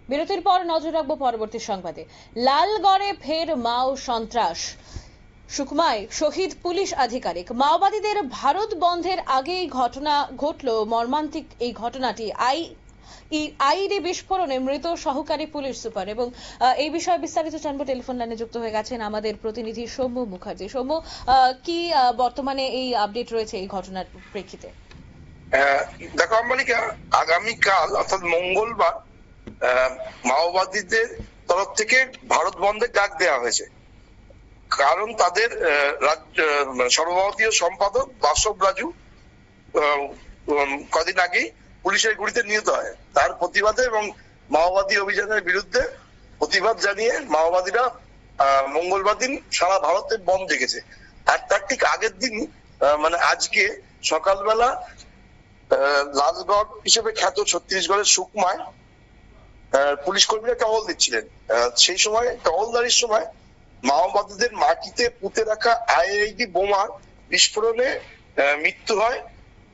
বিরতির পর নজর রাখবো পরবর্তী সংবাদে। লালগড়ে ফের মাও সন্ত্রাস, সুকমায় শহীদ পুলিশ আধিকারিক। মাওবাদীদের ভারত বন্ধের আগেই ঘটনা ঘটল মর্মান্তিক এই ঘটনাটি। আইইডি বিস্ফোরণে মৃত সহকারী পুলিশ সুপার। এবং এই বিষয়ে বিস্তারিত জানবো, টেলিফোন লাইনে যুক্ত হয়ে গেছেন আমাদের প্রতিনিধি সৌম্য মুখার্জি। সৌম্য, কি বর্তমানে এই আপডেট রয়েছে এই ঘটনার প্রেক্ষিতে? দেখো অম্বালিকা, আগামীকাল অর্থাৎ মঙ্গলবার মাওবাদীদের তরফ থেকে ভারত বন্ধের ডাক দেওয়া হয়েছে। কারণ তাদের সর্বভারতীয় সম্পাদক বাসব রাজু কদিন আগেই পুলিশের গুলিতে নিহত হয়। তার প্রতিবাদে এবং মাওবাদী অভিযানের বিরুদ্ধে প্রতিবাদ জানিয়ে মাওবাদীরা মঙ্গলবার দিন সারা ভারতে বন্ধ ডেকেছে। আর তার ঠিক আগের দিন মানে আজকে সকালবেলা লালগড় হিসেবে খ্যাত ছত্তিশগড়ের সুকমায় পুলিশ কর্মীরা টহল দিচ্ছিলেন। সেই সময় টহলদারির সময় মাওবাদীদের মাটিতে পুঁতে রাখা আইইডি বোমার বিস্ফোরণে মৃত্যু হয়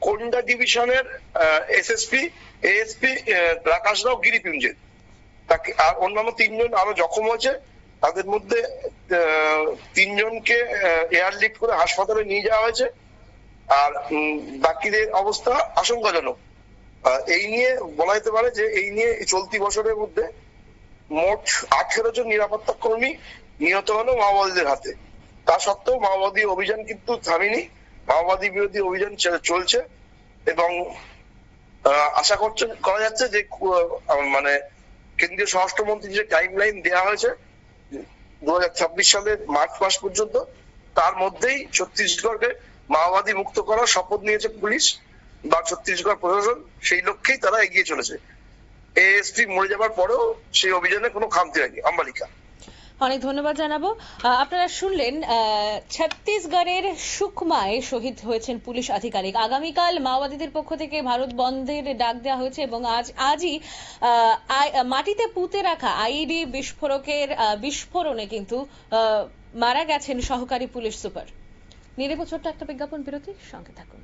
কোন্ডা ডিভিশনের এসপি রাকাশ রাও গিরিপুঞ্জের। তাকে আর অন্যান্য তিনজন আরো জখম হয়েছে। তাদের মধ্যে তিনজনকে এয়ারলিফট করে হাসপাতালে নিয়ে যাওয়া হয়েছে, আর বাকিদের অবস্থা আশঙ্কাজনক। এই নিয়ে বলা যেতে পারে যে এই নিয়ে চলতি বছরের মধ্যে মোট 18 জন নিরাপত্তা কর্মী নিহত হলো মাওবাদীদের হাতে। তা সত্ত্বেও মাওবাদী অভিযান কিন্তু থামেনি। মাওবাদী বিরোধী অভিযান চলছে এবং আশা করা যাচ্ছে যে মানে কেন্দ্রীয় স্বরাষ্ট্রমন্ত্রী যে টাইম লাইন দেওয়া হয়েছে 2026 সালের মার্চ মাস পর্যন্ত, তার মধ্যেই ছত্তিশগড়কে মাওবাদী মুক্ত করার শপথ নিয়েছে পুলিশ বা ছত্তিশগড় প্রশাসন। সেই লক্ষ্যেই তারা এগিয়ে চলেছে। এএসপি মরে যাবার পরেও সেই অভিযানে কোনো খামতি হয়নি। অম্বালিকা, অনেক ধন্যবাদ জানাবো। আপনারা শুনলেন ছত্তিশগড়ের সুকমায় শহীদ হয়েছেন পুলিশ আধিকারিক। আগামীকাল মাওবাদীদের পক্ষ থেকে ভারত বন্ধের ডাক দেওয়া হয়েছে এবং আজই মাটিতে পুঁতে রাখা আইইডি বিস্ফোরণে কিন্তু মারা গেছেন সহকারী পুলিশ সুপার। নিয়ে নেব ছোট্ট একটা বিজ্ঞাপন বিরতি, সঙ্গে থাকুন।